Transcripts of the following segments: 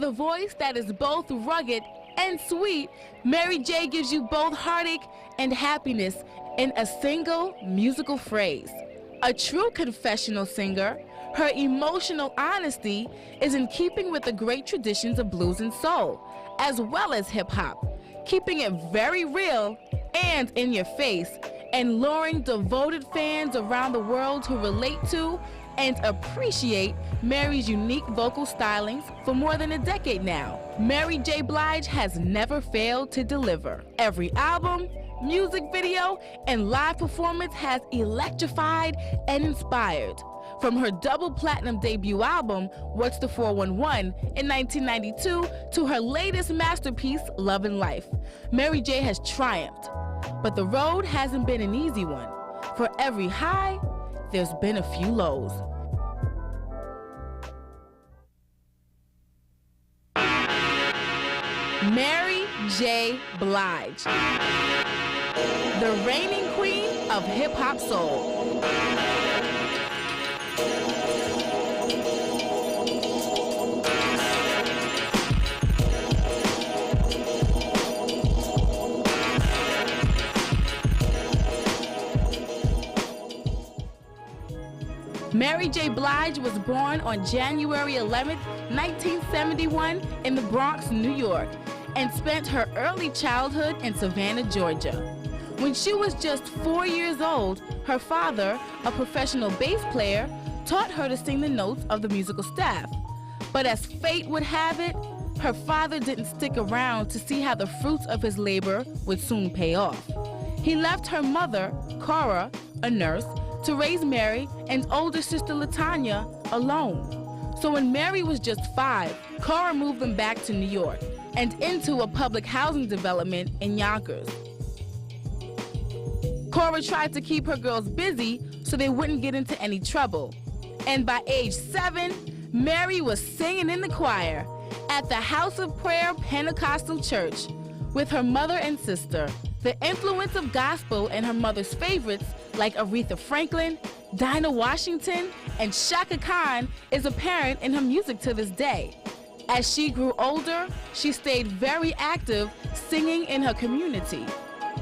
With a voice that is both rugged and sweet, Mary J gives you both heartache and happiness in a single musical phrase. A true confessional singer, her emotional honesty is in keeping with the great traditions of blues and soul, as well as hip-hop, keeping it very real and in your face, and luring devoted fans around the world who relate to and appreciate Mary's unique vocal stylings for more than a decade now. Mary J. Blige has never failed to deliver. Every album, music video, and live performance has electrified and inspired. From her double platinum debut album, What's the 411, in 1992, to her latest masterpiece, Love and Life, Mary J. has triumphed. But the road hasn't been an easy one. For every high, there's been a few lows. Mary J. Blige, the reigning queen of hip-hop soul. Mary J. Blige was born on January 11, 1971 in the Bronx, New York, and spent her early childhood in Savannah, Georgia. When she was just 4 years old, her father, a professional bass player, taught her to sing the notes of the musical staff. But as fate would have it, her father didn't stick around to see how the fruits of his labor would soon pay off. He left her mother, Cora, a nurse, to raise Mary and older sister LaTanya alone. So when Mary was just 5, Cora moved them back to New York and into a public housing development in Yonkers. Cora tried to keep her girls busy so they wouldn't get into any trouble. And by age 7, Mary was singing in the choir at the House of Prayer Pentecostal Church with her mother and sister. The influence of gospel and her mother's favorites like Aretha Franklin, Dinah Washington, and Shaka Khan is apparent in her music to this day. As she grew older, she stayed very active singing in her community,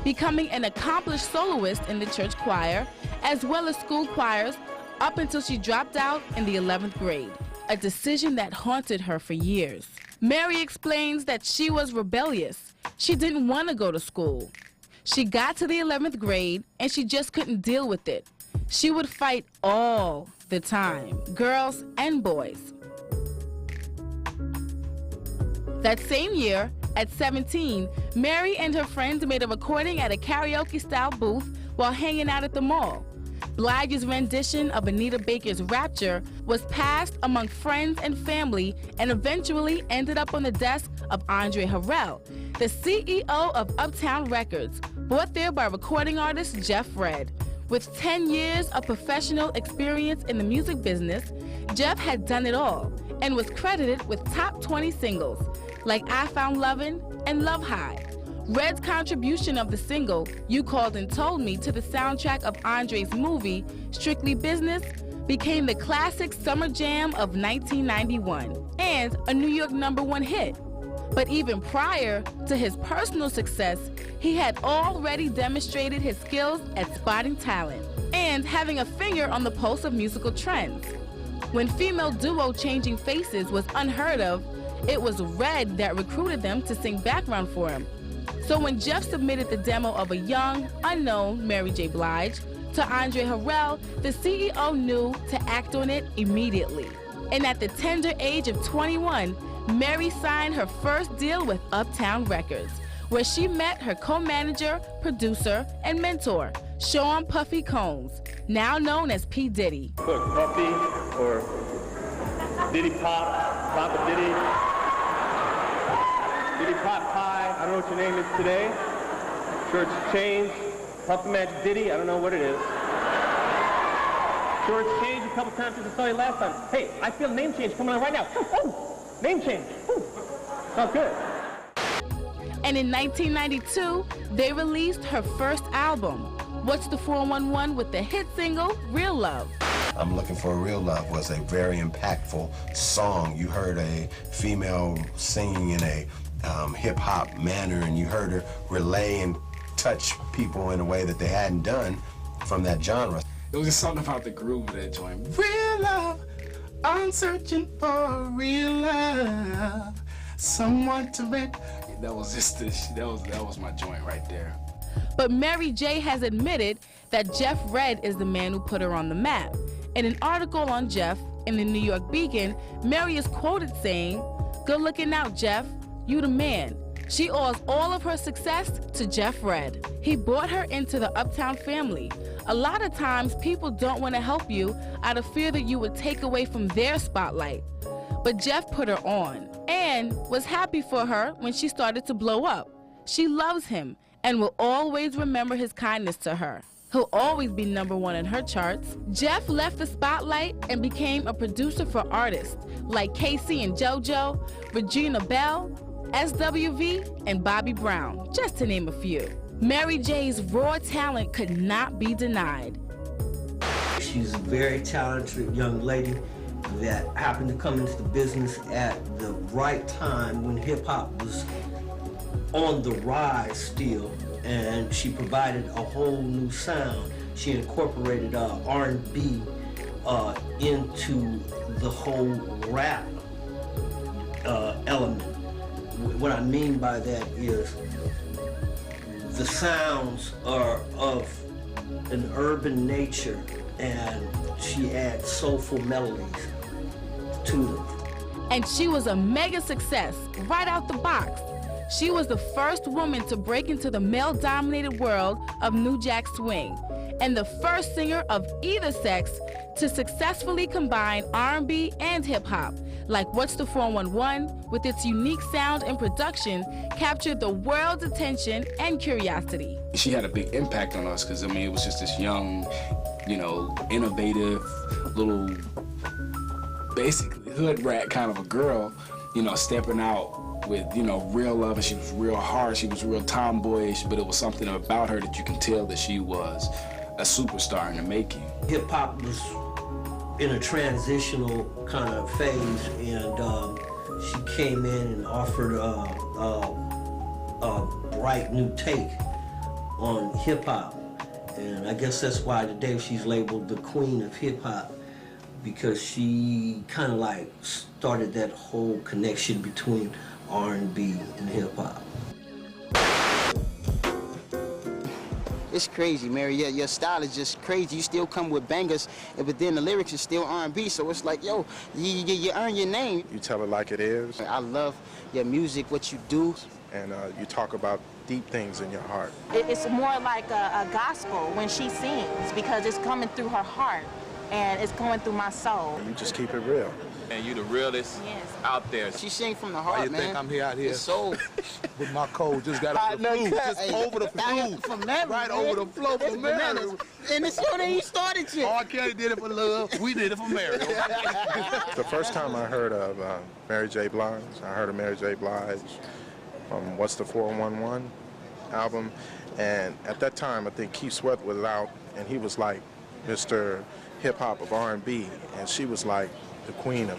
becoming an accomplished soloist in the church choir as well as school choirs up until she dropped out in the 11th grade, a decision that haunted her for years. Mary explains that she was rebellious. She didn't want to go to school. She got to the 11th grade and she just couldn't deal with it. She would fight all the time, girls and boys. That same year, at 17, Mary and her friends made a recording at a karaoke-style booth while hanging out at the mall. Blige's rendition of Anita Baker's Rapture was passed among friends and family and eventually ended up on the desk of Andre Harrell, the CEO of Uptown Records, brought there by recording artist Jeff Redd. With 10 years of professional experience in the music business, Jeff had done it all and was credited with top 20 singles like I Found Lovin' and Love High. Redd's contribution of the single, You Called and Told Me, to the soundtrack of Andre's movie, Strictly Business, became the classic summer jam of 1991 and a New York #1 hit. But even prior to his personal success, he had already demonstrated his skills at spotting talent and having a finger on the pulse of musical trends. When female duo Changing Faces was unheard of, it was Redd that recruited them to sing background for him. So when Jeff submitted the demo of a young, unknown Mary J. Blige to Andre Harrell, the CEO knew to act on it immediately. And at the tender age of 21, Mary signed her first deal with Uptown Records, where she met her co-manager, producer, and mentor, Sean Puffy Combs, now known as P. Diddy. Look, Puffy or Diddy Pop, Papa Diddy, Diddy Pop Pie, I don't know what your name is today. Sure it's changed. Puffy Magic Diddy, I don't know what it is. Sure it's changed a couple times since I saw you last time. Hey, I feel name change coming on right now. Oh, name change. Sounds good. And in 1992, they released her first album, What's the 411, with the hit single, Real Love. I'm Looking for a Real Love was a very impactful song. You heard a female singing in a hip-hop manner, and you heard her relay and touch people in a way that they hadn't done from that genre. It was just something about the groove of that joint. Real love, I'm searching for real love, someone to make. That was just this. That was my joint right there. But Mary J has admitted that Jeff Redd is the man who put her on the map. In an article on Jeff in the New York Beacon, Mary is quoted saying, "Good looking out, Jeff. You the man." She owes all of her success to Jeff Redd. He brought her into the Uptown family. A lot of times, people don't want to help you out of fear that you would take away from their spotlight. But Jeff put her on and was happy for her when she started to blow up. She loves him and will always remember his kindness to her. He'll always be #1 in her charts. Jeff left the spotlight and became a producer for artists like Casey and JoJo, Regina Belle, SWV, and Bobby Brown, just to name a few. Mary J's raw talent could not be denied. She's a very talented young lady that happened to come into the business at the right time when hip-hop was on the rise still, and she provided a whole new sound. She incorporated R&B into the whole rap element. What I mean by that is the sounds are of an urban nature, and she adds soulful melodies to them. And she was a mega success right out the box. She was the first woman to break into the male-dominated world of New Jack Swing, and the first singer of either sex to successfully combine R&B and hip-hop, like What's the 411, with its unique sound and production, captured the world's attention and curiosity. She had a big impact on us because, I mean, it was just this young, you know, innovative, little, basically hood rat kind of a girl, you know, stepping out with, you know, real love, and she was real hard, she was real tomboyish, but it was something about her that you can tell that she was a superstar in the making. Hip-hop was in a transitional kind of phase, and she came in and offered a bright new take on hip-hop. And I guess that's why today she's labeled the queen of hip-hop, because she kind of like started that whole connection between R&B and hip-hop. It's crazy, Mary. Yeah, your style is just crazy. You still come with bangers, but then the lyrics is still R&B. So it's like, yo, you earn your name. You tell it like it is. I love your music, what you do. And you talk about deep things in your heart. It's more like a gospel when she sings, because it's coming through her heart and it's going through my soul. You just keep it real. And you the realest out there. She sing from the heart, Why you man. think I'm here out here? It's soul. With my cold, just got over the flute. Just over the flute. From Mary, right man. over the flow from Mary. And it's your name, you started shit. R. Kelly did it for love. We did it for Mary. The first time I heard of Mary J. Blige, I heard of Mary J. Blige from What's the 411 album. And at that time, I think Keith Sweat was out, and he was like Mr. Hip-Hop of R&B, and she was like the queen of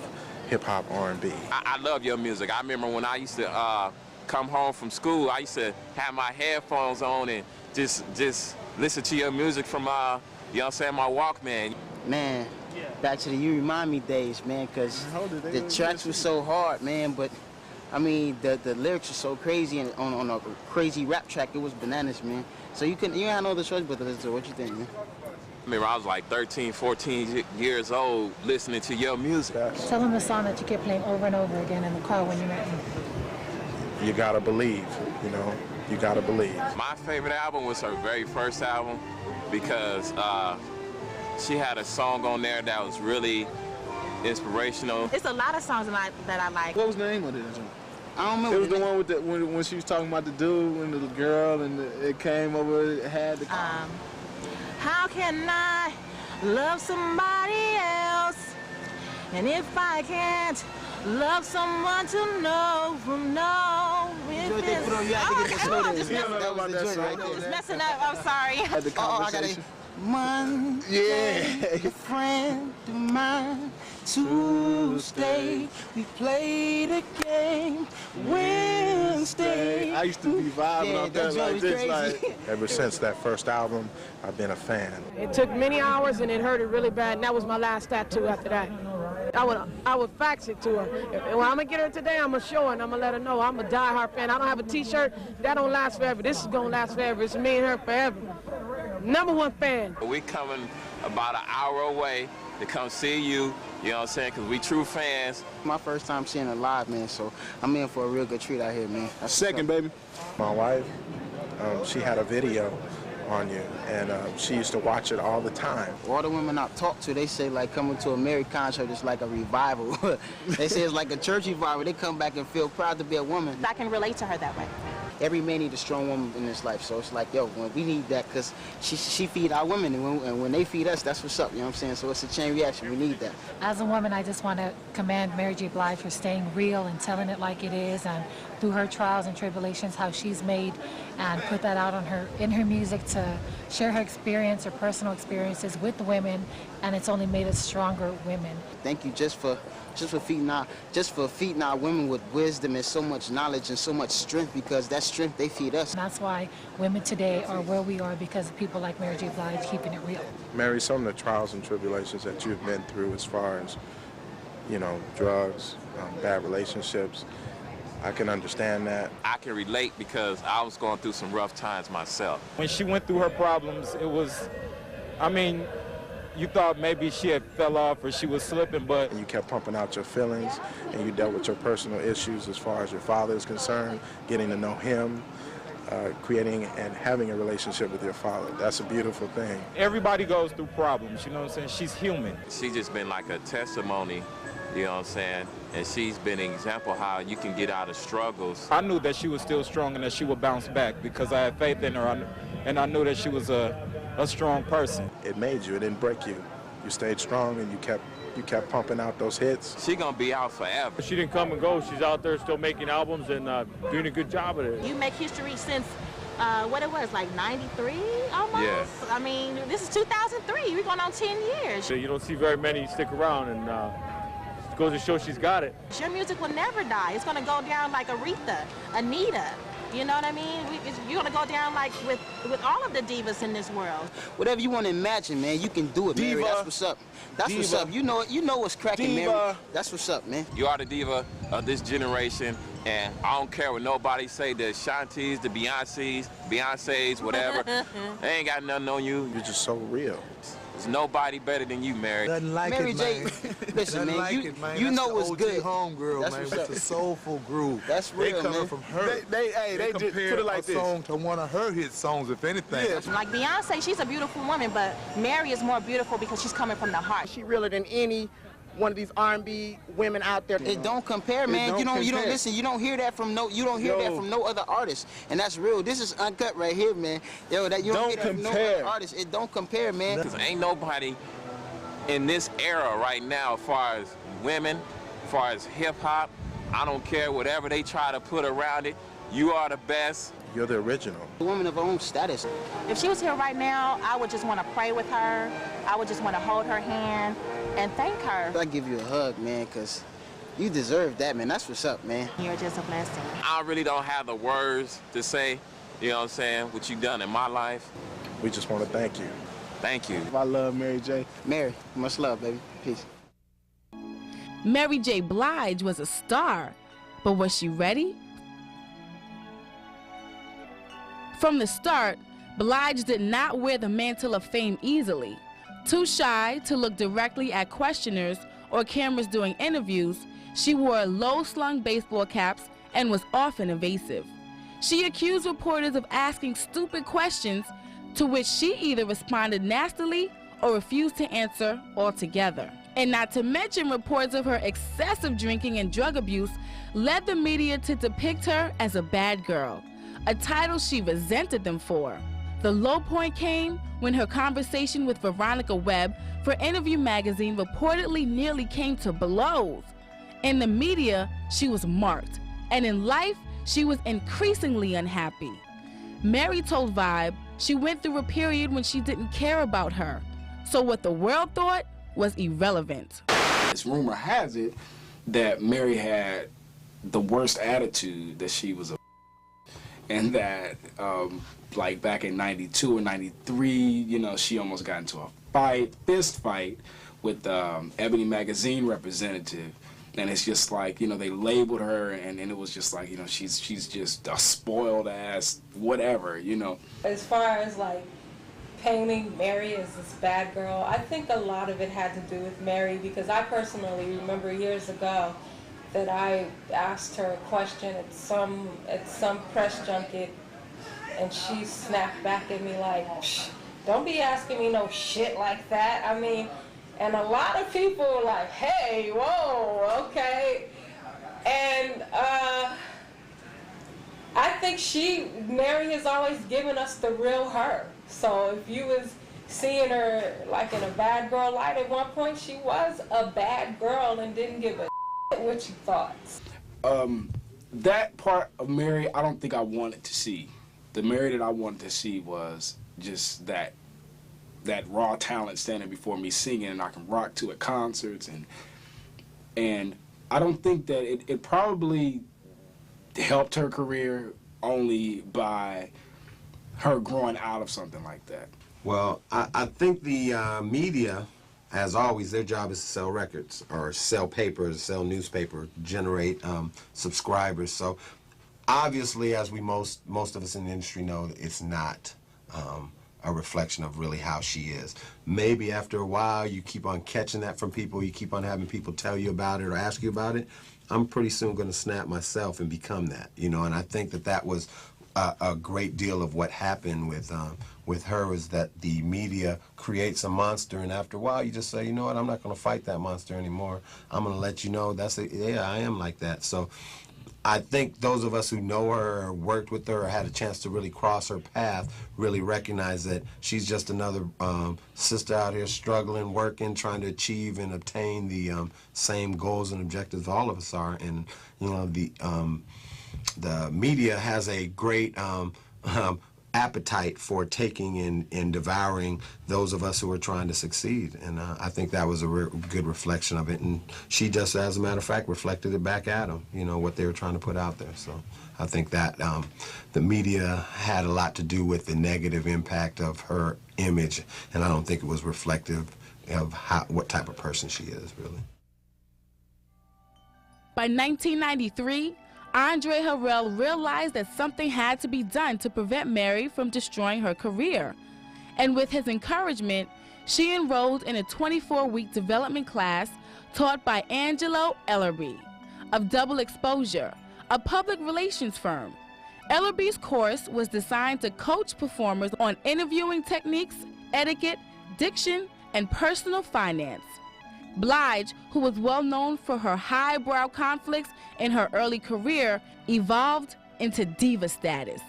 hip-hop R&B. I love your music. I remember when I used to come home from school, I used to have my headphones on and just listen to your music from, you know what I'm saying, my Walkman. Man, back to the You Remind Me days, man, because the tracks were so hard, man, but I mean, the lyrics are so crazy, and on a crazy rap track, it was bananas, man. So you had no other choice but to listen to. What you think, man? I remember I was like 13, 14 years old listening to your music. Tell him the song that you kept playing over and over again in the car when you met him. You gotta believe, you know, you gotta believe. My favorite album was her very first album because she had a song on there that was really inspirational. It's a lot of songs that I like. What was the name of it? I don't remember. It was the one with when she was talking about the dude and the girl, and it came over, it had the... How can I love somebody else? And if I can't love someone to know from knowing joint they put on, you have to get the slow dance. You don't know That about was the that joint song. right It's there. messing up. I'm sorry. Had the Oh, I got a conversation. Monday, a friend of mine. Tuesday, we played a game. Wednesday. I used to be vibing Yeah, out that there joint like was this, crazy. like. Ever since that first album, I've been a fan. It took many hours and it hurted really bad, and that was my last tattoo after that. I would fax it to her. When I'm gonna get her today, I'm gonna show her and I'm gonna let her know I'm a diehard fan. I don't have a t-shirt, that don't last forever. This is gonna last forever. It's me and her forever. #1 fan. We coming about an hour away to come see you, you know what I'm saying, because we true fans. My first time seeing her live, man, so I'm in for a real good treat out here, man. That's Second, baby. My wife, she had a video on you, and she used to watch it all the time. all the women I've talked to, they say like coming to a Mary concert is like a revival. They say it's like a church revival. They come back and feel proud to be a woman. I can relate to her that way. Every man needs a strong woman in his life, so it's like, yo, we need that because she feed our women, and when they feed us, that's what's up, you know what I'm saying? So it's a chain reaction, we need that. As a woman, I just want to commend Mary J. Blige for staying real and telling it like it is, and through her trials and tribulations, how she's made and put that out in her music to share her experience, her personal experiences with the women, and it's only made us stronger women. Thank you just for feeding our women with wisdom and so much knowledge and so much strength, because that strength they feed us. And that's why women today are where we are, because of people like Mary J. Blige keeping it real. Mary, some of the trials and tribulations that you've been through as far as, drugs, bad relationships, I can understand that. I can relate because I was going through some rough times myself. When she went through her problems, it was, you thought maybe she had fell off or she was slipping, but... You kept pumping out your feelings, and you dealt with your personal issues as far as your father is concerned, getting to know him, creating and having a relationship with your father. That's a beautiful thing. Everybody goes through problems, you know what I'm saying? She's human. She's just been like a testimony, you know what I'm saying? And she's been an example how you can get out of struggles. I knew that she was still strong and that she would bounce back because I had faith in her, and I knew that she was a strong person. It made you, it didn't break you. You stayed strong and you kept pumping out those hits. She gonna be out forever. She didn't come and go. She's out there still making albums and doing a good job at it. You make history since, what it was, like 93 almost? Yeah. I mean, this is 2003. We're going on 10 years. So you don't see very many stick around, and it goes to show she's got it. Your music will never die. It's going to go down like Aretha, Anita. You know what I mean? You're going to go down like with all of the divas in this world. Whatever you want to imagine, man, you can do it, Mary. Diva. That's what's up. That's Diva. what's up. You know what's cracking, Diva. Mary. That's what's up, man. You are the diva of this generation, and I don't care what nobody say, the Shanties, the Beyonces, whatever. They ain't got nothing on you. You're just so real. There's nobody better than you, Mary. Nothing like Mary it, J, man. listen, Nothing man, like you it, man. know That's what's the OG good. homegirl, That's man, what's with up. the soulful groove. That's They real, coming man. from her. They just compare put it like a this. song to one of her hit songs, if anything. Yeah. Like Beyonce, she's a beautiful woman, but Mary is more beautiful because she's coming from the heart. She realer than any one of these R&B women out there. It don't compare, man. You don't listen. You don't hear that from no other artist, and that's real. This is uncut right here, man. Yo, that you don't hear that from no other artist. It don't compare, man. Because ain't nobody in this era right now, as far as women, as far as hip-hop, I don't care whatever they try to put around it, you are the best. You're the original. A woman of her own status. If she was here right now, I would just want to pray with her. I would just want to hold her hand and thank her. I give you a hug, man, because you deserve that, man. That's what's up, man. You're just a blessing. I really don't have the words to say, you know what I'm saying, what you've done in my life. We just want to thank you. Thank you. I love Mary J. Mary, much love, baby. Peace. Mary J. Blige was a star, but was she ready? From the start, Blige did not wear the mantle of fame easily. Too shy to look directly at questioners or cameras during interviews, she wore low-slung baseball caps and was often evasive. She accused reporters of asking stupid questions, to which she either responded nastily or refused to answer altogether. And not to mention reports of her excessive drinking and drug abuse led the media to depict her as a bad girl, a title she resented them for. The low point came when her conversation with Veronica Webb for Interview magazine reportedly nearly came to blows. In the media, she was marked, and in life, she was increasingly unhappy. Mary told Vibe she went through a period when she didn't care about her, so what the world thought was irrelevant. This rumor has it that Mary had the worst attitude, that she was a and that like back in 92 or 93, you know, she almost got into a fist fight with Ebony Magazine representative. And it's just like, you know, they labeled her, and it was just like, you know, she's just a spoiled ass whatever, you know. As far as like painting Mary as this bad girl, I think a lot of it had to do with Mary, because I personally remember years ago that I asked her a question at some press junket, and she snapped back at me like, don't be asking me no shit like that. I mean, and a lot of people were like, hey, whoa, okay. And I think Mary has always given us the real her. So if you was seeing her like in a bad girl light, at one point she was a bad girl and didn't give a shit what you thought. That part of Mary, I don't think I wanted to see. The Mary that I wanted to see was just that raw talent standing before me singing, and I can rock to at concerts, and I don't think that it probably helped her career only by her growing out of something like that. Well, I think the media, as always, their job is to sell records or sell papers, sell newspaper, generate subscribers. So obviously, as most of us in the industry know, it's not a reflection of really how she is. Maybe after a while you keep on catching that from people, you keep on having people tell you about it or ask you about it, I'm pretty soon going to snap myself and become that, you know. And I think that was a great deal of what happened with her, is that the media creates a monster, and after a while you just say, you know what, I'm not going to fight that monster anymore. I'm going to let you know yeah, I am like that. So I think those of us who know her or worked with her or had a chance to really cross her path really recognize that she's just another sister out here struggling, working, trying to achieve and obtain the same goals and objectives all of us are. And, you know, the media has a great appetite for taking and devouring those of us who are trying to succeed. And I think that was a good reflection of it. And she just, as a matter of fact, reflected it back at them, you know, what they were trying to put out there. So I think that the media had a lot to do with the negative impact of her image, and I don't think it was reflective of what type of person she is, really. By 1993, Andre Harrell realized that something had to be done to prevent Mary from destroying her career. And with his encouragement, she enrolled in a 24-week development class taught by Angelo Ellerby of Double Exposure, a public relations firm. Ellerby's course was designed to coach performers on interviewing techniques, etiquette, diction, and personal finance. Blige, who was well known for her highbrow conflicts in her early career, evolved into diva status,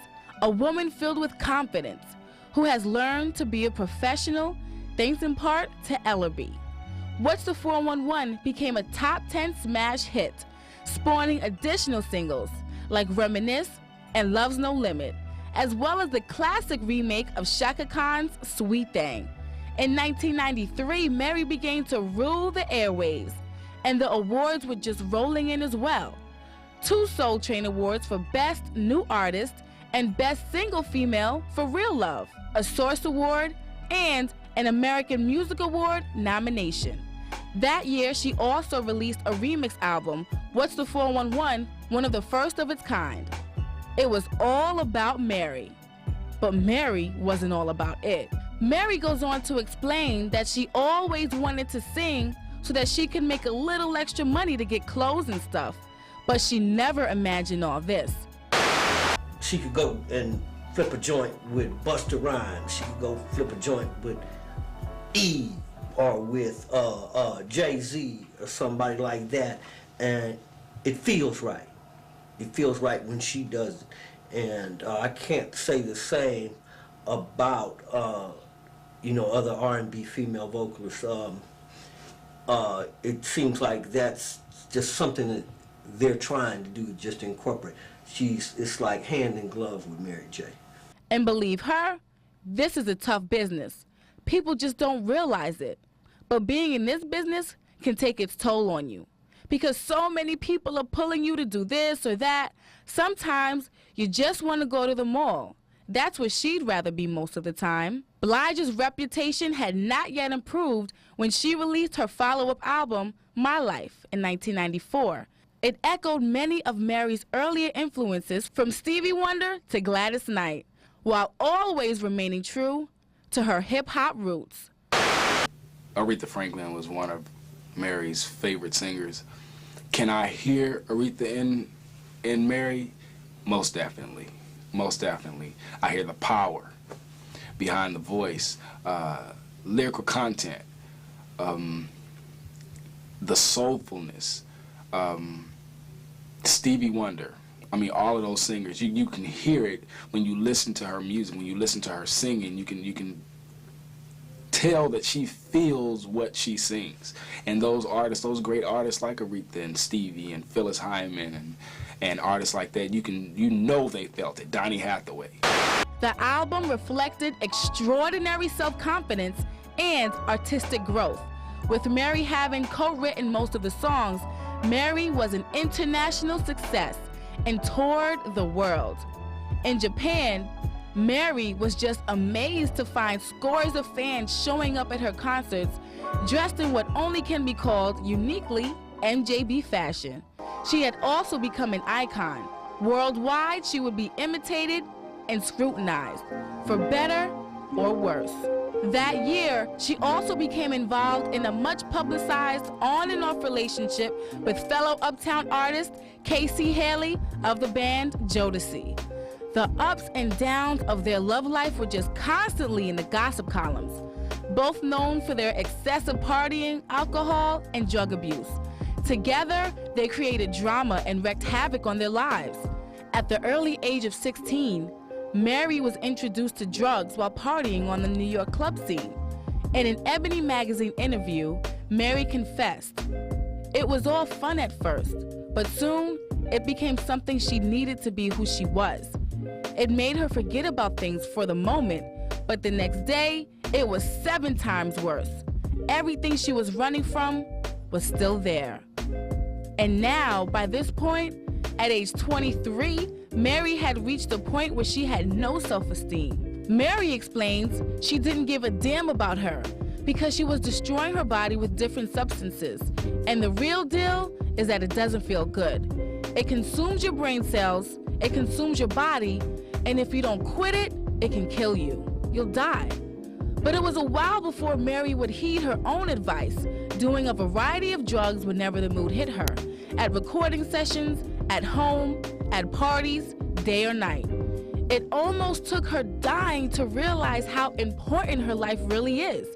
a woman filled with confidence who has learned to be a professional thanks in part to Ellerby. What's the 411 became a top 10 smash hit, spawning additional singles like Reminisce and Love's No Limit, as well as the classic remake of Shaka Khan's Sweet Thing. In 1993, Mary began to rule the airwaves, and the awards were just rolling in as well. 2 Soul Train Awards for Best New Artist and Best Single Female for Real Love, a Source Award, and an American Music Award nomination. That year, she also released a remix album, What's the 411, one of the first of its kind. It was all about Mary. But Mary wasn't all about it. Mary goes on to explain that she always wanted to sing so that she could make a little extra money to get clothes and stuff, but she never imagined all this. She could go and flip a joint with Busta Rhymes. She could go flip a joint with Eve or with Jay-Z or somebody like that, and it feels right. It feels right when she does it. And I can't say the same about you know, other R&B female vocalists. It seems like that's just something that they're trying to do, just incorporate. it's like hand in glove with Mary J. And believe her, this is a tough business. People just don't realize it. But being in this business can take its toll on you, because so many people are pulling you to do this or that. Sometimes you just want to go to the mall. That's where she'd rather be most of the time. Blige's reputation had not yet improved when she released her follow-up album, My Life, in 1994. It echoed many of Mary's earlier influences, from Stevie Wonder to Gladys Knight, while always remaining true to her hip-hop roots. Aretha Franklin was one of Mary's favorite singers. Can I hear Aretha in Mary? Most definitely. Most definitely. I hear the power behind the voice, lyrical content, the soulfulness, Stevie Wonder. I mean, all of those singers, you can hear it when you listen to her music, when you listen to her singing. You can tell that she feels what she sings. And those artists, those great artists like Aretha and Stevie and Phyllis Hyman and artists like that, you know they felt it. Donny Hathaway. The album reflected extraordinary self-confidence and artistic growth. With Mary having co-written most of the songs, Mary was an international success and toured the world. In Japan, Mary was just amazed to find scores of fans showing up at her concerts dressed in what only can be called uniquely MJB fashion. She had also become an icon. Worldwide, she would be imitated and scrutinized, for better or worse. That year, she also became involved in a much-publicized on and off relationship with fellow Uptown artist Casey Haley of the band Jodeci. The ups and downs of their love life were just constantly in the gossip columns, both known for their excessive partying, alcohol, and drug abuse. Together, they created drama and wreaked havoc on their lives. At the early age of 16, Mary was introduced to drugs while partying on the New York club scene. In an Ebony magazine interview, Mary confessed, "It was all fun at first, but soon it became something she needed to be who she was. It made her forget about things for the moment, but the next day, it was 7 times worse. Everything she was running from was still there." And now, by this point, at age 23, Mary had reached a point where she had no self-esteem. Mary explains she didn't give a damn about her because she was destroying her body with different substances. And the real deal is that it doesn't feel good. It consumes your brain cells, it consumes your body, and if you don't quit it, it can kill you. You'll die. But it was a while before Mary would heed her own advice, doing a variety of drugs whenever the mood hit her, at recording sessions, at home, at parties, day or night. It almost took her dying to realize how important her life really is.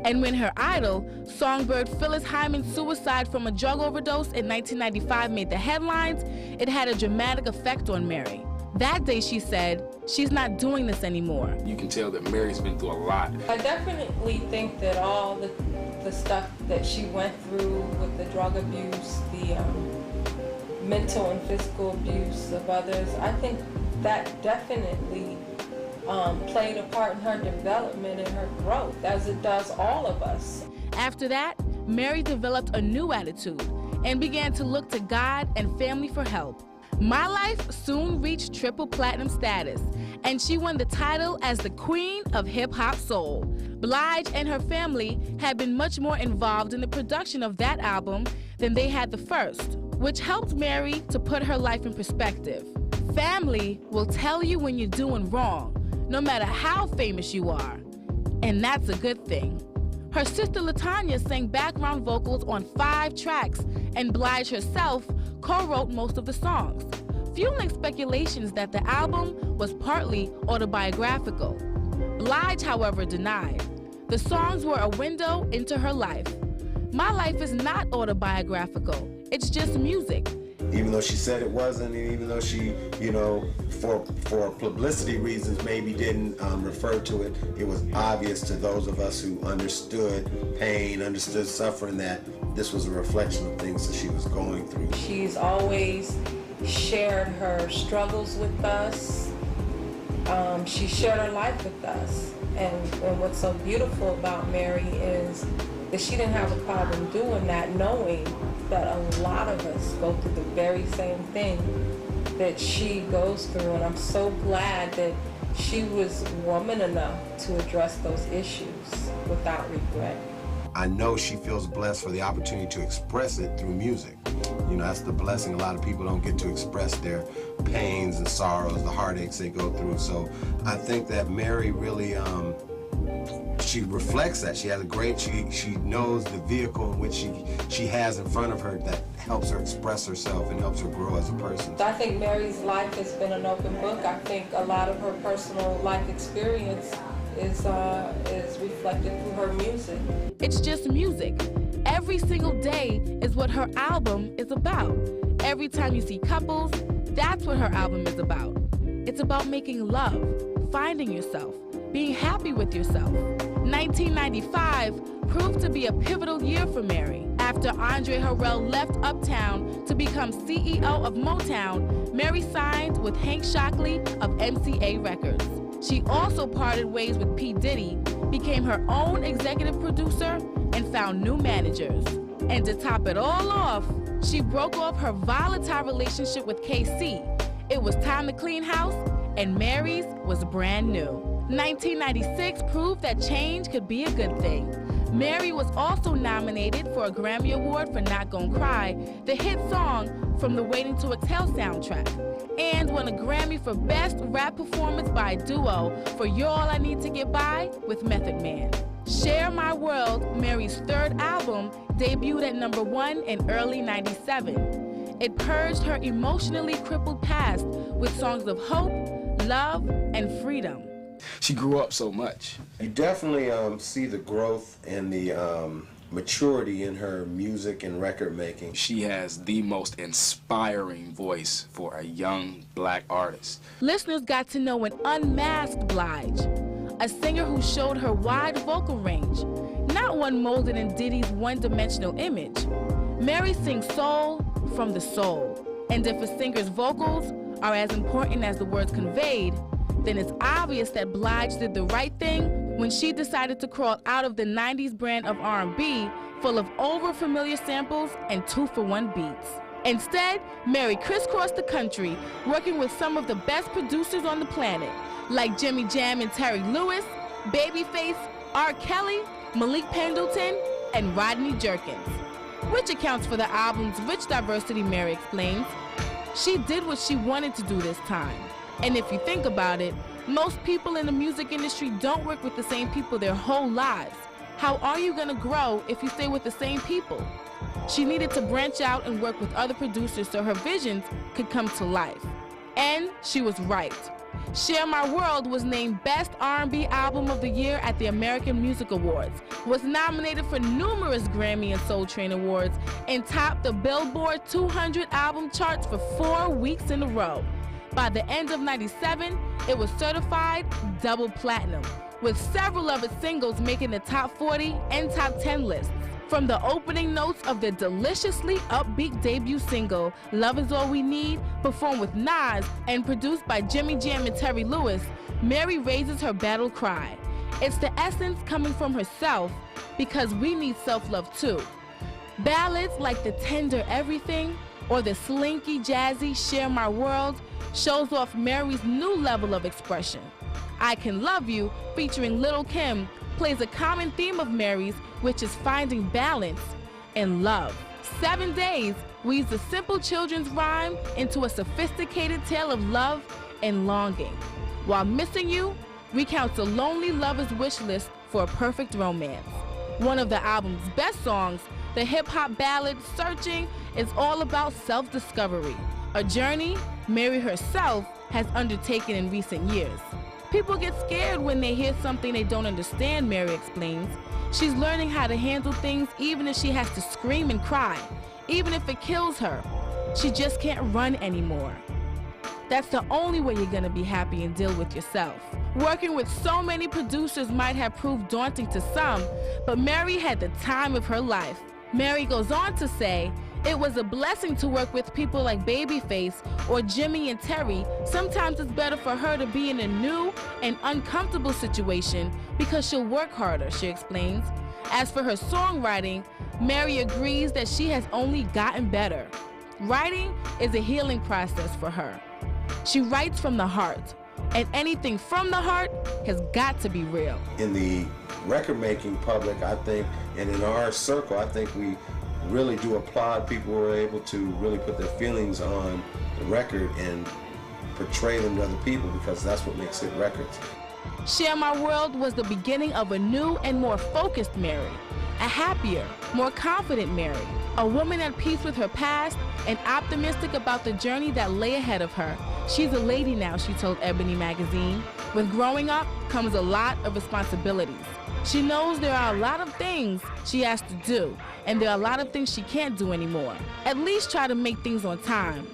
And when her idol, songbird Phyllis Hyman's suicide from a drug overdose in 1995 made the headlines, it had a dramatic effect on Mary. That day she said, she's not doing this anymore. You can tell that Mary's been through a lot. I definitely think that all the stuff that she went through with the drug abuse, the mental and physical abuse of others, I think that definitely played a part in her development and her growth, as it does all of us. After that, Mary developed a new attitude and began to look to God and family for help. My Life soon reached triple platinum status, and she won the title as the Queen of Hip Hop Soul. Blige and her family had been much more involved in the production of that album than they had the first, which helped Mary to put her life in perspective. Family will tell you when you're doing wrong, no matter how famous you are, and that's a good thing. Her sister LaTanya sang background vocals on 5 tracks, and Blige herself co-wrote most of the songs, fueling speculations that the album was partly autobiographical. Blige, however, denied. The songs were a window into her life. My Life is not autobiographical, it's just music. Even though she said it wasn't, and even though she, for publicity reasons maybe didn't refer to it, it was obvious to those of us who understood pain, understood suffering, that this was a reflection of things that she was going through. She's always shared her struggles with us. She shared her life with us. And what's so beautiful about Mary is that she didn't have a problem doing that, knowing that a lot of us go through the very same thing that she goes through. And I'm so glad that she was woman enough to address those issues without regret. I know she feels blessed for the opportunity to express it through music. You know, that's the blessing. A lot of people don't get to express their pains and sorrows, the heartaches they go through. So I think that Mary really, she reflects that. She has a great, she knows the vehicle in which she has in front of her that helps her express herself and helps her grow as a person. I think Mary's life has been an open book. I think a lot of her personal life experience is reflected through her music. It's just music. Every single day is what her album is about. Every time you see couples, that's what her album is about. It's about making love, finding yourself, being happy with yourself. 1995 proved to be a pivotal year for Mary. After Andre Harrell left Uptown to become CEO of Motown, Mary signed with Hank Shockley of MCA Records. She also parted ways with P. Diddy, became her own executive producer, and found new managers. And to top it all off, she broke off her volatile relationship with KC. It was time to clean house, and Mary's was brand new. 1996 proved that change could be a good thing. Mary was also nominated for a Grammy Award for Not Gon' Cry, the hit song from the Waiting to Exhale soundtrack, and won a Grammy for Best Rap Performance by a Duo for You're All I Need to Get By with Method Man. Share My World, Mary's third album, debuted at #1 in early '97. It purged her emotionally crippled past with songs of hope, love, and freedom. She grew up so much. You definitely see the growth and the maturity in her music and record making. She has the most inspiring voice for a young black artist. Listeners got to know an unmasked Blige, a singer who showed her wide vocal range, not one molded in Diddy's one-dimensional image. Mary sings soul from the soul, and if a singer's vocals are as important as the words conveyed, then it's obvious that Blige did the right thing when she decided to crawl out of the 90s brand of R&B full of over-familiar samples and 2-for-1 beats. Instead, Mary crisscrossed the country, working with some of the best producers on the planet, like Jimmy Jam and Terry Lewis, Babyface, R. Kelly, Malik Pendleton, and Rodney Jerkins, which accounts for the album's rich diversity, Mary explains. She did what she wanted to do this time. And if you think about it, most people in the music industry don't work with the same people their whole lives. How are you gonna grow if you stay with the same people? She needed to branch out and work with other producers so her visions could come to life. And she was right. Share My World was named Best R&B Album of the Year at the American Music Awards, was nominated for numerous Grammy and Soul Train Awards, and topped the Billboard 200 album charts for 4 weeks in a row. By the end of '97, it was certified double platinum, with several of its singles making the top 40 and top 10 lists. From the opening notes of the deliciously upbeat debut single, Love Is All We Need, performed with Nas and produced by Jimmy Jam and Terry Lewis, Mary raises her battle cry. It's the essence coming from herself, because we need self-love too. Ballads like the tender Everything or the slinky, jazzy Share My World shows off Mary's new level of expression. I Can Love You, featuring Lil' Kim, plays a common theme of Mary's, which is finding balance and love. 7 Days weaves a simple children's rhyme into a sophisticated tale of love and longing, while Missing You recounts a lonely lover's wish list for a perfect romance. One of the album's best songs, the hip-hop ballad Searching, is all about self-discovery, a journey Mary herself has undertaken in recent years. People get scared when they hear something they don't understand, Mary explains. She's learning how to handle things even if she has to scream and cry, even if it kills her. She just can't run anymore. That's the only way you're gonna be happy and deal with yourself. Working with so many producers might have proved daunting to some, but Mary had the time of her life. Mary goes on to say, It was a blessing to work with people like Babyface or Jimmy and Terry. Sometimes it's better for her to be in a new and uncomfortable situation because she'll work harder, she explains. As for her songwriting, Mary agrees that she has only gotten better. Writing is a healing process for her. She writes from the heart, and anything from the heart has got to be real. In the record-making public, I think, and in our circle, I think we really do applaud people who are able to really put their feelings on the record and portray them to other people, because that's what makes hit records. Share My World was the beginning of a new and more focused Mary, a happier, more confident Mary, a woman at peace with her past and optimistic about the journey that lay ahead of her. She's a lady now, she told Ebony magazine. With growing up comes a lot of responsibilities. She knows there are a lot of things she has to do, and there are a lot of things she can't do anymore. At least try to make things on time.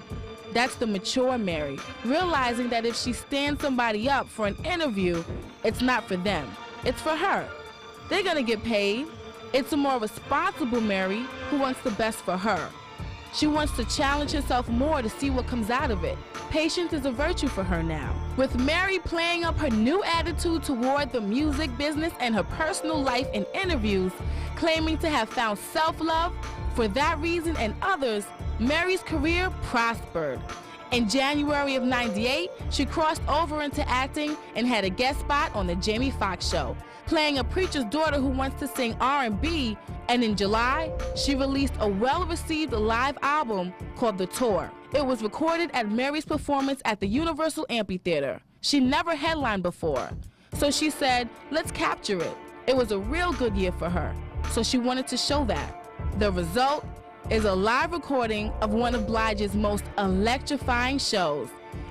That's the mature Mary, realizing that if she stands somebody up for an interview, it's not for them, it's for her. They're gonna get paid. It's a more responsible Mary who wants the best for her. She wants to challenge herself more to see what comes out of it. Patience is a virtue for her now. With Mary playing up her new attitude toward the music business and her personal life in interviews, claiming to have found self-love, for that reason and others, Mary's career prospered. In January of '98, she crossed over into acting and had a guest spot on The Jamie Foxx Show, playing a preacher's daughter who wants to sing R&B, and in July, she released a well-received live album called The Tour. It was recorded at Mary's performance at the Universal Amphitheater. She never headlined before, so she said, let's capture it. It was a real good year for her, so she wanted to show that. The result is a live recording of one of Blige's most electrifying shows.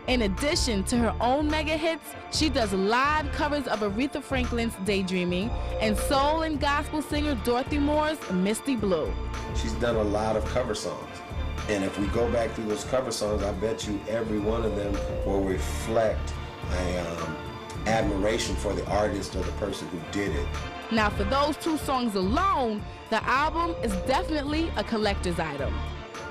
In addition to her own mega hits, she does live covers of Aretha Franklin's Daydreaming and soul and gospel singer Dorothy Moore's Misty Blue. She's done a lot of cover songs. And if we go back through those cover songs, I bet you every one of them will reflect admiration for the artist or the person who did it. Now, for those two songs alone, the album is definitely a collector's item.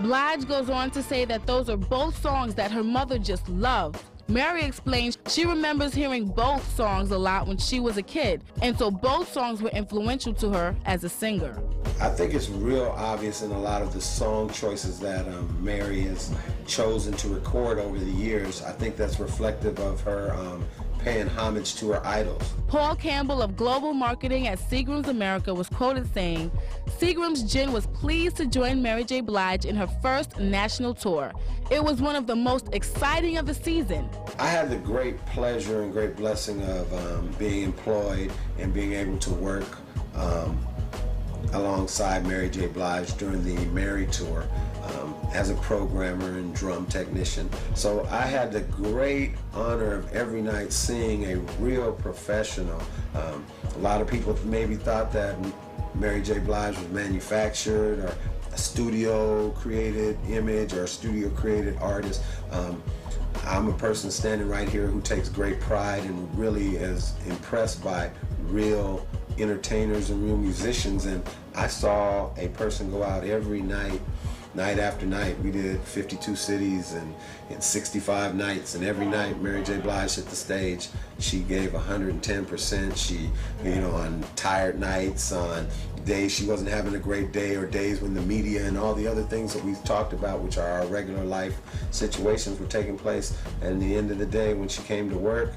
Blige goes on to say that those are both songs that her mother just loved. Mary explains she remembers hearing both songs a lot when she was a kid, and so both songs were influential to her as a singer. I think it's real obvious in a lot of the song choices that Mary has chosen to record over the years. I think that's reflective of her paying homage to her idols. Paul Campbell of Global Marketing at Seagram's America was quoted saying, Seagram's Gin was pleased to join Mary J. Blige in her first national tour. It was one of the most exciting of the season. I had the great pleasure and great blessing of being employed and being able to work alongside Mary J. Blige during the Mary Tour as a programmer and drum technician. So I had the great honor of every night seeing a real professional. A lot of people maybe thought that Mary J. Blige was manufactured or a studio-created image or a studio-created artist. I'm a person standing right here who takes great pride and really is impressed by real entertainers and real musicians, and I saw a person go out every night, night after night. We did 52 cities and 65 nights, and every night Mary J. Blige hit the stage. She gave 110%. She, on tired nights, on days she wasn't having a great day, or days when the media and all the other things that we've talked about, which are our regular life situations, were taking place. And at the end of the day, when she came to work,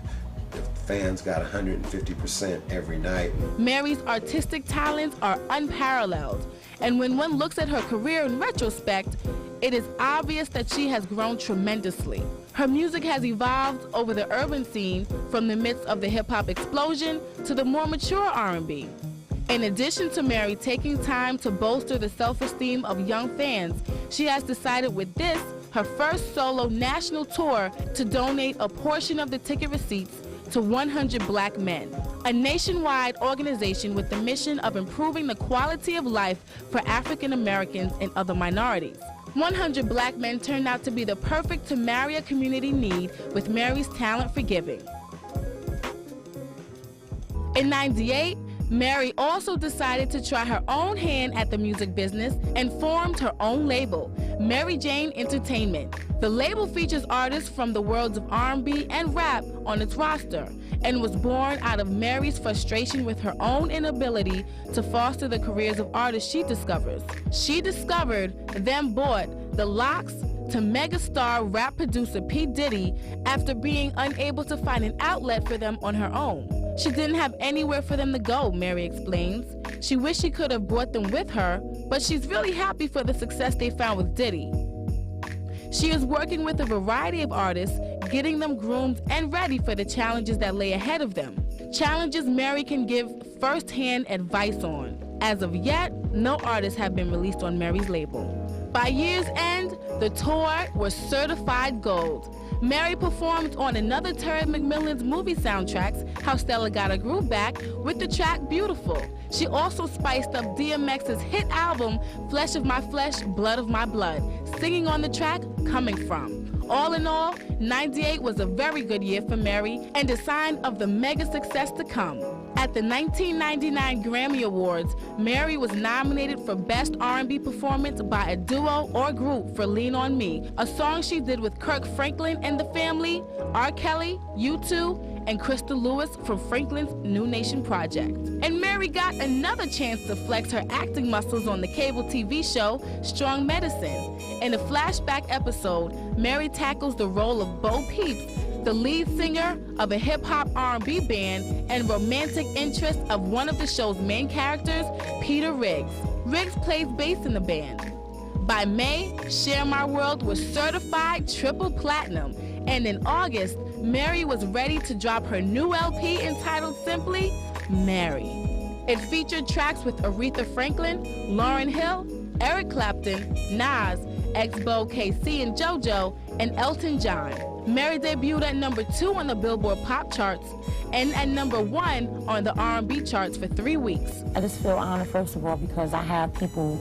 the fans got 150% every night. Mary's artistic talents are unparalleled, and when one looks at her career in retrospect, it is obvious that she has grown tremendously. Her music has evolved over the urban scene from the midst of the hip-hop explosion to the more mature R&B. In addition to Mary taking time to bolster the self-esteem of young fans, she has decided with this, her first solo national tour, to donate a portion of the ticket receipts to 100 Black Men, a nationwide organization with the mission of improving the quality of life for African Americans and other minorities. 100 Black Men turned out to be the perfect to marry a community need with Mary's talent for giving. In '98, Mary also decided to try her own hand at the music business and formed her own label, Mary Jane Entertainment. The label features artists from the worlds of R&B and rap on its roster and was born out of Mary's frustration with her own inability to foster the careers of artists she discovers. She discovered, then bought the locks to megastar rap producer P. Diddy after being unable to find an outlet for them on her own. She didn't have anywhere for them to go, Mary explains. She wished she could have brought them with her, but she's really happy for the success they found with Diddy. She is working with a variety of artists, getting them groomed and ready for the challenges that lay ahead of them. Challenges Mary can give first-hand advice on. As of yet, no artists have been released on Mary's label. By year's end, the tour was certified gold. Mary performed on another Terry McMillan's movie soundtracks, How Stella Got Her Groove Back, with the track Beautiful. She also spiced up DMX's hit album, Flesh of My Flesh, Blood of My Blood, singing on the track Coming From. All in all, 98 was a very good year for Mary and a sign of the mega success to come. At the 1999 Grammy Awards, Mary was nominated for Best R&B Performance by a Duo or Group for Lean On Me, a song she did with Kirk Franklin and the Family, R. Kelly, U2, and Krista Lewis from Franklin's New Nation Project. And Mary got another chance to flex her acting muscles on the cable TV show Strong Medicine. In a flashback episode, Mary tackles the role of Bo Peeps, the lead singer of a hip-hop R&B band and romantic interest of one of the show's main characters, Peter Riggs. Riggs plays bass in the band. By May, Share My World was certified triple platinum, and in August, Mary was ready to drop her new LP entitled simply Mary. It featured tracks with Aretha Franklin, Lauryn Hill, Eric Clapton, Nas, X-Bo, KC and JoJo, and Elton John. Mary debuted at number 2 on the Billboard Pop charts and at number 1 on the R&B charts for 3 weeks. I just feel honored, first of all, because I have people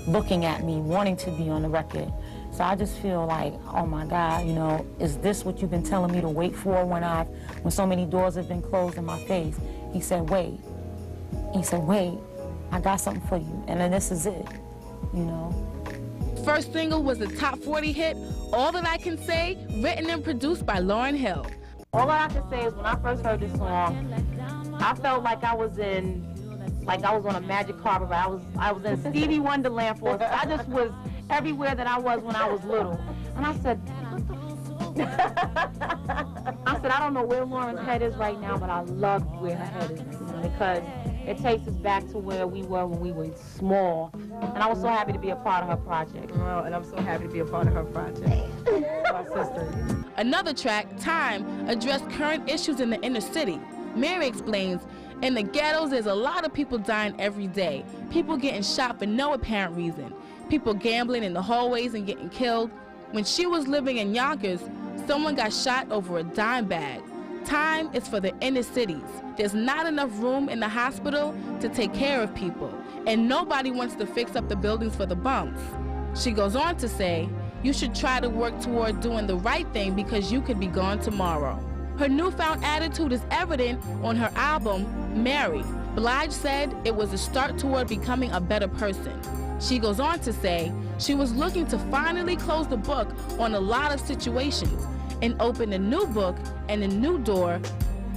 looking at me, wanting to be on the record. So I just feel like, oh my God, you know, is this what you've been telling me to wait for when so many doors have been closed in my face? He said, wait. He said, wait, I got something for you, and then this is it, you know. First single was a top 40 hit, All That I Can Say, written and produced by Lauryn Hill. All I can say is when I first heard this song, I felt like I was on a magic carpet. I was in Stevie Wonderland for I just was everywhere that I was when I was little. And I said, I don't know where Lauren's head is right now, but I love where her head is because it takes us back to where we were when we were small. And I was so happy to be a part of her project. Well, and I'm so happy to be a part of her project. My sister. Another track, Time, addressed current issues in the inner city. Mary explains, in the ghettos, there's a lot of people dying every day. People getting shot for no apparent reason. People gambling in the hallways and getting killed. When she was living in Yonkers, someone got shot over a dime bag. Time is for the inner cities. There's not enough room in the hospital to take care of people, and nobody wants to fix up the buildings for the bums. She goes on to say, you should try to work toward doing the right thing because you could be gone tomorrow. Her newfound attitude is evident on her album, Mary. Blige said it was a start toward becoming a better person. She goes on to say she was looking to finally close the book on a lot of situations and open a new book and a new door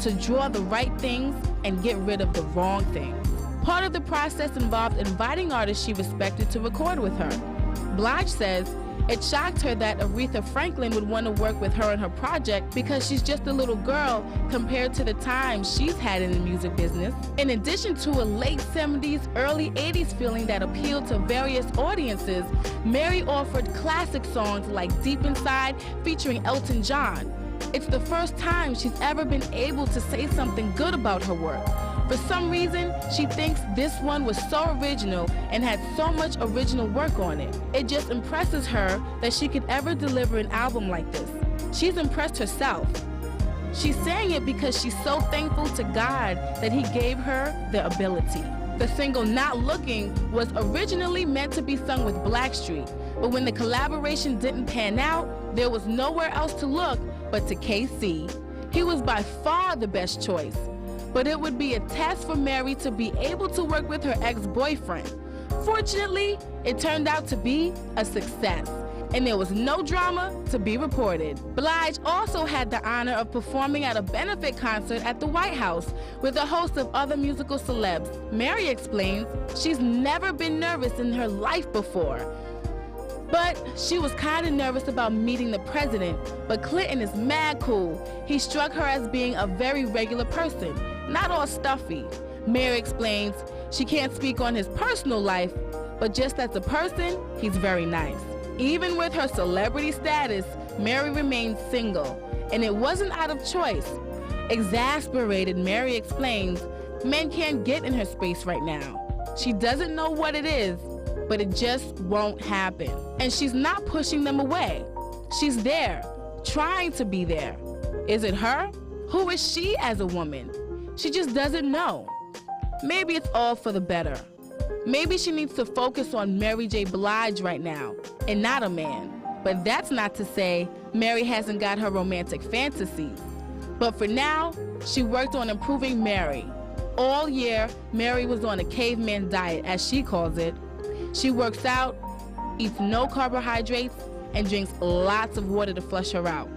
to draw the right things and get rid of the wrong things. Part of the process involved inviting artists she respected to record with her. Blige says it shocked her that Aretha Franklin would want to work with her on her project because she's just a little girl compared to the time she's had in the music business. In addition to a late 70s, early 80s feeling that appealed to various audiences, Mary offered classic songs like Deep Inside featuring Elton John. It's the first time she's ever been able to say something good about her work. For some reason, she thinks this one was so original and had so much original work on it. It just impresses her that she could ever deliver an album like this. She's impressed herself. She's saying it because she's so thankful to God that He gave her the ability. The single Not Looking was originally meant to be sung with Blackstreet, but when the collaboration didn't pan out, there was nowhere else to look but to KC. He was by far the best choice. but it would be a test for Mary to be able to work with her ex-boyfriend. Fortunately, it turned out to be a success, and there was no drama to be reported. Blige also had the honor of performing at a benefit concert at the White House with a host of other musical celebs. Mary explains she's never been nervous in her life before, but she was kind of nervous about meeting the president. But Clinton is mad cool. He struck her as being a very regular person, not all stuffy. Mary explains she can't speak on his personal life, but just as a person, he's very nice. Even with her celebrity status, Mary remained single, and it wasn't out of choice. Exasperated, Mary explains men can't get in her space right now. She doesn't know what it is, but it just won't happen. And she's not pushing them away. She's there, trying to be there. Is it her? Who is she as a woman? She just doesn't know. Maybe it's all for the better. Maybe she needs to focus on Mary J. Blige right now, and not a man. But that's not to say Mary hasn't got her romantic fantasies. But for now, she worked on improving Mary. All year, Mary was on a caveman diet, as she calls it. She works out, eats no carbohydrates, and drinks lots of water to flush her out.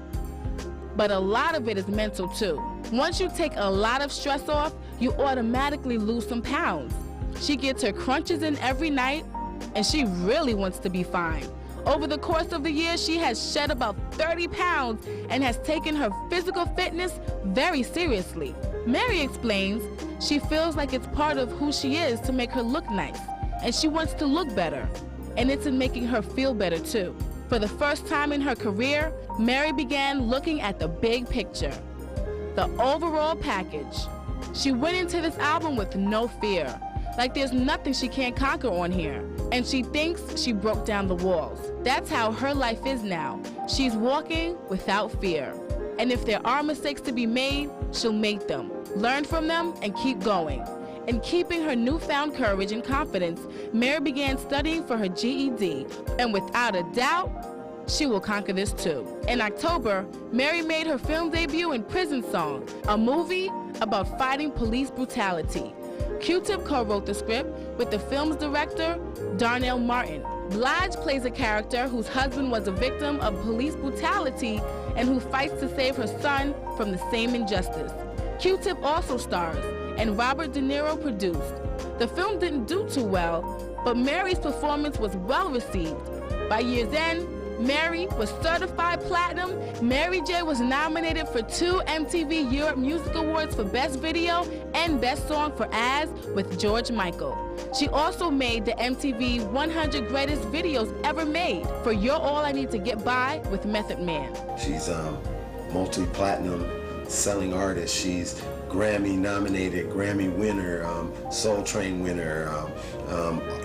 But a lot of it is mental too. Once you take a lot of stress off, you automatically lose some pounds. She gets her crunches in every night, and she really wants to be fine. Over the course of the year, she has shed about 30 pounds and has taken her physical fitness very seriously. Mary explains she feels like it's part of who she is to make her look nice, and she wants to look better, and it's in making her feel better too. For the first time in her career, Mary began looking at the big picture, the overall package. She went into this album with no fear, like there's nothing she can't conquer on here, and she thinks she broke down the walls. That's how her life is now. She's walking without fear, and if there are mistakes to be made, she'll make them, learn from them, and keep going. In keeping her newfound courage and confidence, Mary began studying for her GED, and without a doubt, she will conquer this too. In October, Mary made her film debut in Prison Song, a movie about fighting police brutality. Q-Tip co-wrote the script with the film's director, Darnell Martin. Blige plays a character whose husband was a victim of police brutality and who fights to save her son from the same injustice. Q-Tip also stars, and Robert De Niro produced. The film didn't do too well, but Mary's performance was well received. By year's end, Mary was certified platinum. Mary J was nominated for 2 MTV Europe Music Awards for Best Video and Best Song for As with George Michael. She also made the MTV 100 Greatest Videos Ever Made for You're All I Need to Get By with Method Man. She's a multi-platinum selling artist. She's Grammy nominated, Grammy winner, Soul Train winner,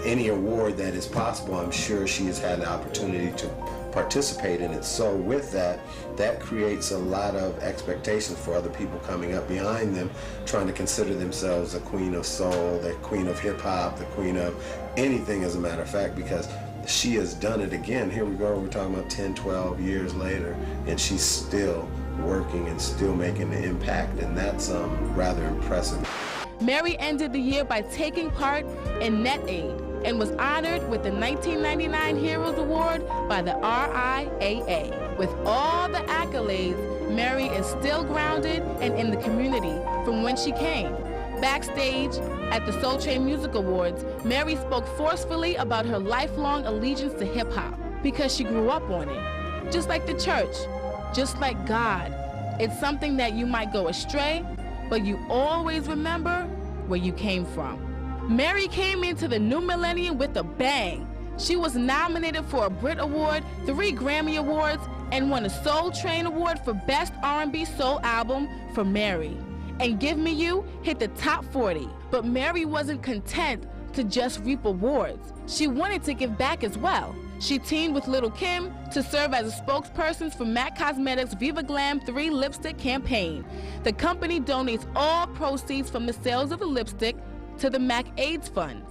any award that is possible. I'm sure she has had the opportunity to participate in it. So with that, that creates a lot of expectations for other people coming up behind them, trying to consider themselves a queen of soul, the queen of hip hop, the queen of anything, as a matter of fact, because she has done it again. Here we go, we're talking about 10, 12 years later, and she's still working and still making an impact, and that's rather impressive. Mary ended the year by taking part in NetAid and was honored with the 1999 Heroes Award by the RIAA. With all the accolades, Mary is still grounded and in the community from when she came. Backstage at the Soul Train Music Awards, Mary spoke forcefully about her lifelong allegiance to hip-hop because she grew up on it. Just like the church, just like God, it's something that you might go astray, but you always remember where you came from. Mary came into the new millennium with a bang. She was nominated for a Brit Award, 3 Grammy Awards, and won a Soul Train Award for Best R&B Soul Album for Mary. And Give Me You hit the top 40. But Mary wasn't content to just reap awards. She wanted to give back as well. She teamed with Lil' Kim to serve as a spokesperson for MAC Cosmetics' Viva Glam 3 lipstick campaign. The company donates all proceeds from the sales of the lipstick to the MAC AIDS Fund,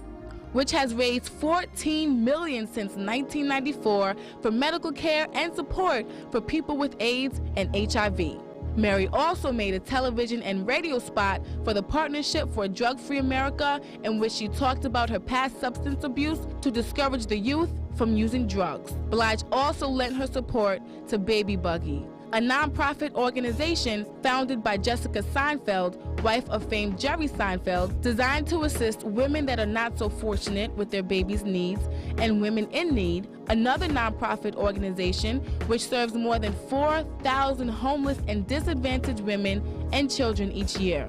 which has raised $14 million since 1994 for medical care and support for people with AIDS and HIV. Mary also made a television and radio spot for the Partnership for a Drug-Free America, in which she talked about her past substance abuse to discourage the youth from using drugs. Blige also lent her support to Baby Buggy, a nonprofit organization founded by Jessica Seinfeld, wife of famed Jerry Seinfeld, designed to assist women that are not so fortunate with their babies' needs and women in need, another nonprofit organization which serves more than 4,000 homeless and disadvantaged women and children each year.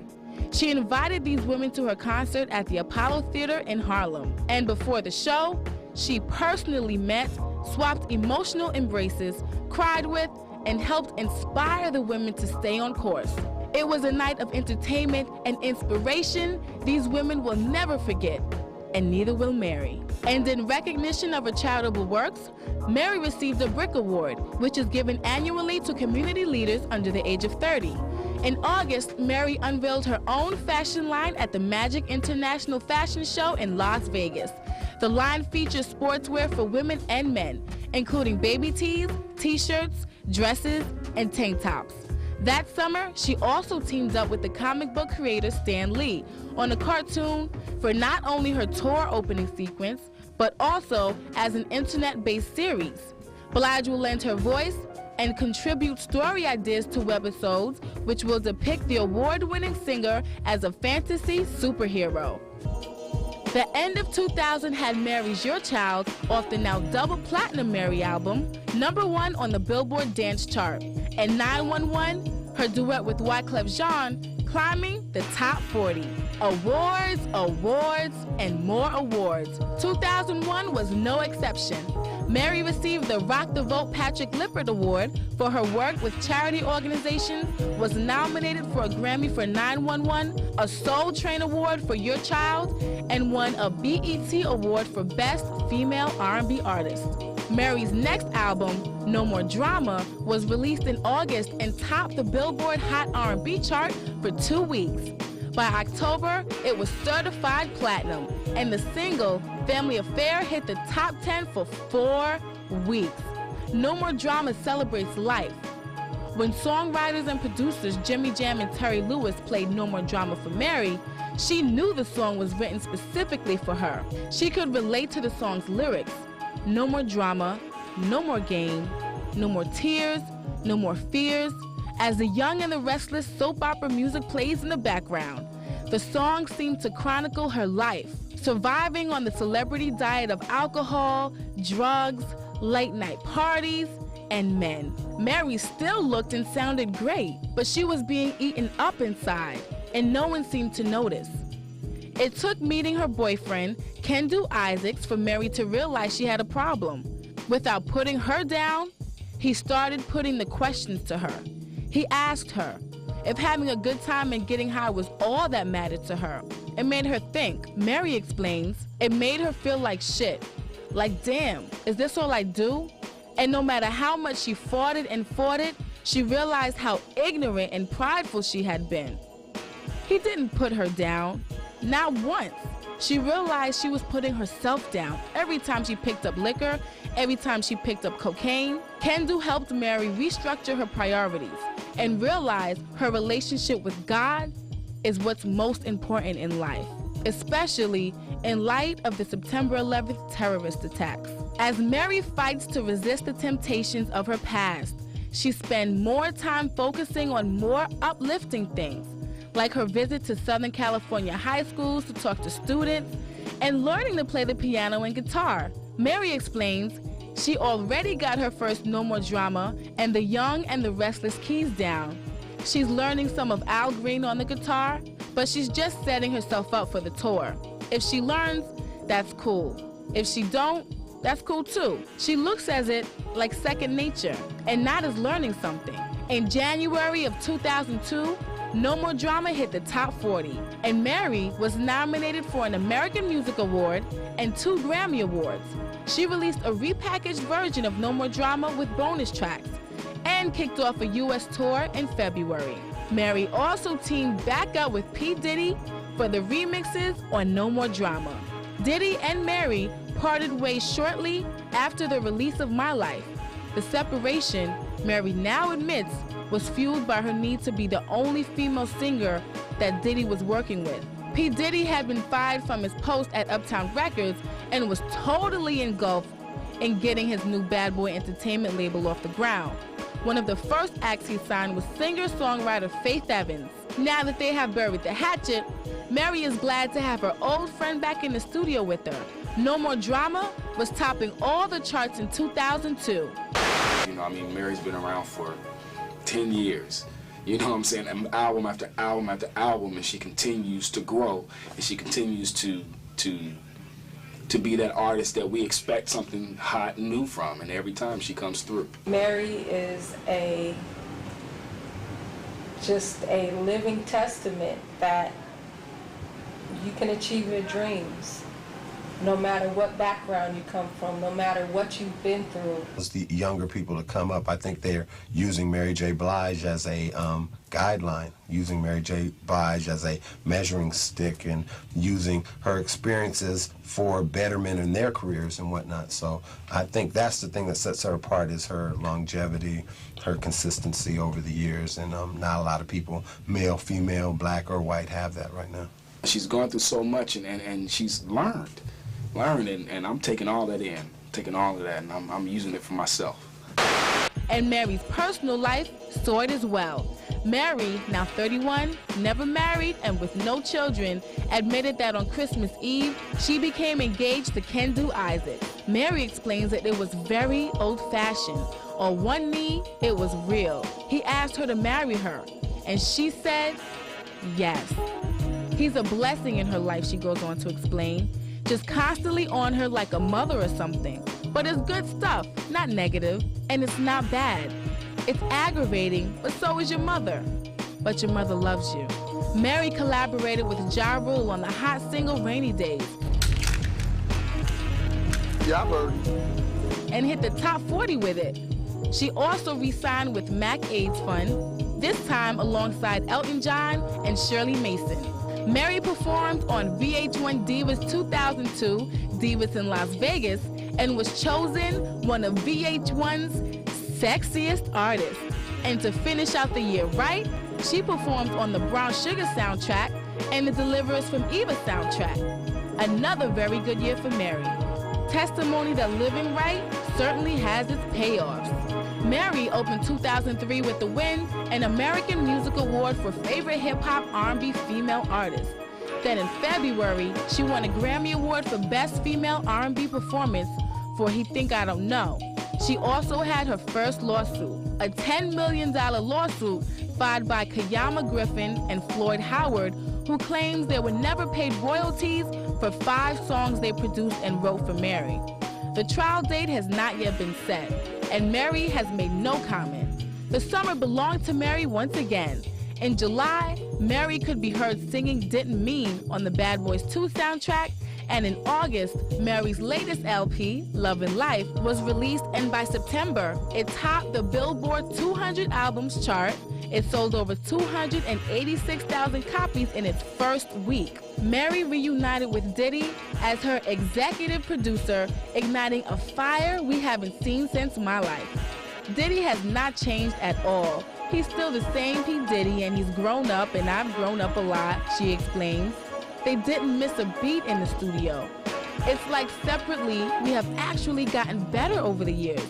She invited these women to her concert at the Apollo Theater in Harlem, and before the show, she personally met, swapped emotional embraces, cried with, and helped inspire the women to stay on course. It was a night of entertainment and inspiration these women will never forget, and neither will Mary. And in recognition of her charitable works, Mary received a BRIC Award, which is given annually to community leaders under the age of 30. In August, Mary unveiled her own fashion line at the Magic International Fashion Show in Las Vegas. The line features sportswear for women and men, including baby tees, t-shirts, dresses, and tank tops. That summer, she also teamed up with the comic book creator Stan Lee on a cartoon for not only her tour opening sequence, but also as an internet-based series. Blige will lend her voice and contribute story ideas to webisodes, which will depict the award-winning singer as a fantasy superhero. The end of 2000 had Mary's Your Child, off the now double platinum Mary album, #1 on the Billboard Dance Chart, and 911, her duet with Wyclef Jean, climbing the top 40. Awards, awards, and more awards. 2001 was no exception. Mary received the Rock the Vote Patrick Lippert Award for her work with charity organizations, was nominated for a Grammy for 911, a Soul Train Award for Your Child, and won a BET Award for Best Female R&B Artist. Mary's next album, No More Drama, was released in August and topped the Billboard Hot R&B chart for 2 weeks. By October, it was certified platinum, and the single, Family Affair, hit the top 10 for 4 weeks. No More Drama celebrates life. When songwriters and producers Jimmy Jam and Terry Lewis played No More Drama for Mary, she knew the song was written specifically for her. She could relate to the song's lyrics. No more drama, no more game, no more tears, no more fears. As the young and the restless soap opera music plays in the background, the song seemed to chronicle her life, surviving on the celebrity diet of alcohol, drugs, late night parties, and men. Mary still looked and sounded great, but she was being eaten up inside, and no one seemed to notice. It took meeting her boyfriend, Kendu Isaacs, for Mary to realize she had a problem. Without putting her down, he started putting the questions to her. He asked her if having a good time and getting high was all that mattered to her. It made her think. Mary explains, it made her feel like shit. Like, damn, is this all I do? And no matter how much she fought it, she realized how ignorant and prideful she had been. He didn't put her down, not once. She realized she was putting herself down every time she picked up liquor, every time she picked up cocaine. Kendu helped Mary restructure her priorities and realize her relationship with God is what's most important in life, especially in light of the September 11th terrorist attacks. As Mary fights to resist the temptations of her past, she spends more time focusing on more uplifting things, like her visit to Southern California high schools to talk to students and learning to play the piano and guitar. Mary explains she already got her first No More Drama and The Young and the Restless keys down. She's learning some of Al Green on the guitar, but she's just setting herself up for the tour. If she learns, that's cool. If she don't, that's cool too. She looks at it like second nature and not as learning something. In January of 2002, No More Drama hit the top 40, and Mary was nominated for an American Music Award and 2 Grammy Awards. She released a repackaged version of No More Drama with bonus tracks and kicked off a U.S. tour in February. Mary also teamed back up with P. Diddy for the remixes on No More Drama. Diddy and Mary parted ways shortly after the release of My Life. The separation, Mary now admits, was fueled by her need to be the only female singer that Diddy was working with. P. Diddy had been fired from his post at Uptown Records and was totally engulfed in getting his new Bad Boy Entertainment label off the ground. One of the first acts he signed was singer-songwriter Faith Evans. Now that they have buried the hatchet, Mary is glad to have her old friend back in the studio with her. No More Drama was topping all the charts in 2002. You know, I mean, Mary's been around for 10 years. You know what I'm saying? Album after album after album, and she continues to grow, and she continues to be that artist that we expect something hot and new from, and every time she comes through. Mary is just a living testament that you can achieve your dreams, no matter what background you come from, no matter what you've been through. As the younger people to come up, I think they're using Mary J. Blige as a guideline, using Mary J. Blige as a measuring stick, and using her experiences for betterment in their careers and whatnot. So I think that's the thing that sets her apart, is her longevity, her consistency over the years, and not a lot of people, male, female, black or white, have that right now. She's gone through so much, and she's learned, and I'm taking all that in, taking all of that, and I'm using it for myself. And Mary's personal life saw it as well. Mary, now 31, never married and with no children, admitted that on Christmas Eve, she became engaged to Kendu Isaac. Mary explains that it was very old-fashioned. On one knee, it was real. He asked her to marry her, and she said yes. He's a blessing in her life, she goes on to explain, just constantly on her like a mother or something. But it's good stuff, not negative, and it's not bad. It's aggravating, but so is your mother. But your mother loves you. Mary collaborated with Ja Rule on the hot single Rainy Days. Yeah, I've heard. And hit the top 40 with it. She also re-signed with Mac AIDS Fund, this time alongside Elton John and Shirley Mason. Mary performed on VH1 Divas 2002, Divas in Las Vegas, and was chosen one of VH1's sexiest artists. And to finish out the year right, she performed on the Brown Sugar soundtrack and the Deliverers from Eva soundtrack. Another very good year for Mary. Testimony that living right certainly has its payoffs. Mary opened 2003 with the win, an American Music Award for Favorite Hip Hop R&B Female Artist. Then in February, she won a Grammy Award for Best Female R&B Performance for He Think I Don't Know. She also had her first lawsuit, a $10 million lawsuit filed by Kayama Griffin and Floyd Howard, who claims they were never paid royalties for 5 songs they produced and wrote for Mary. The trial date has not yet been set, and Mary has made no comment. The summer belonged to Mary once again. In July, Mary could be heard singing Didn't Mean on the Bad Boys 2 soundtrack, and in August, Mary's latest LP, Love and Life, was released, and by September, it topped the Billboard 200 albums chart. It sold over 286,000 copies in its first week. Mary reunited with Diddy as her executive producer, igniting a fire we haven't seen since My Life. Diddy has not changed at all. He's still the same P. Diddy, and he's grown up, and I've grown up a lot, she explains. They didn't miss a beat in the studio. It's like separately, we have actually gotten better over the years.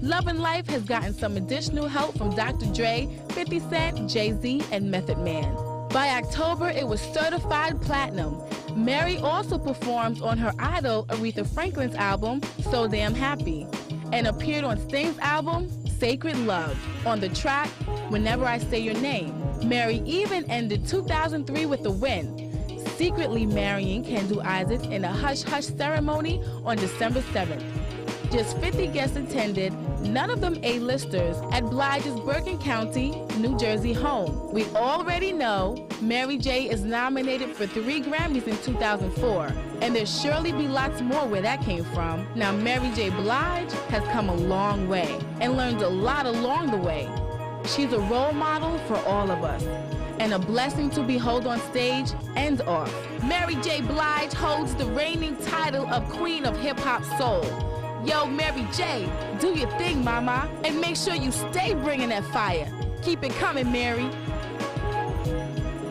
Love and Life has gotten some additional help from Dr. Dre, 50 Cent, Jay-Z, and Method Man. By October, it was certified platinum. Mary also performed on her idol Aretha Franklin's album, So Damn Happy, and appeared on Sting's album, Sacred Love, on the track, Whenever I Say Your Name. Mary even ended 2003 with a win, secretly marrying Kendu Isaac in a hush-hush ceremony on December 7th. Just 50 guests attended, none of them A-listers, at Blige's Bergen County, New Jersey home. We already know Mary J. is nominated for 3 Grammys in 2004, and there'll surely be lots more where that came from. Now, Mary J. Blige has come a long way and learned a lot along the way. She's a role model for all of us, and a blessing to behold on stage and off. Mary J. Blige holds the reigning title of Queen of Hip Hop Soul. Yo, Mary J, do your thing, mama, and make sure you stay bringing that fire. Keep it coming, Mary.